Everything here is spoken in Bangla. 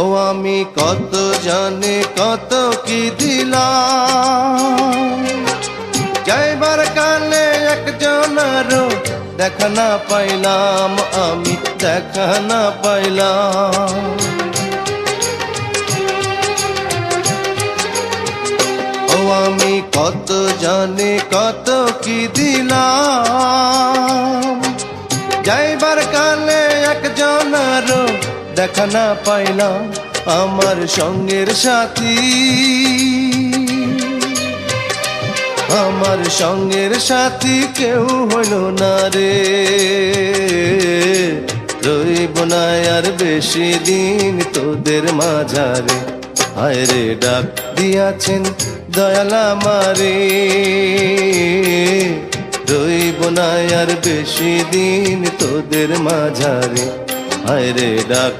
ও আমি কত জানি কত কি দিলাম, যাইবার কালে একজনেরও দেখা না পাইলাম, আমি দেখা না পাইলাম। ও আমি কত জানি কত কি দিলাম, যাইবার কালে একজনেরও দেখা না পাইলাম। আমার সঙ্গের সাথী, আমার সঙ্গের সাথী কেউ হইল না রে, রইব না আর বেশি দিন তোদের মাঝারে। হায় রে ডাক দিয়াছেন দয়াল আমারে, রইব না আর বেশি দিন তোদের মাঝারে। হায় রে ডাক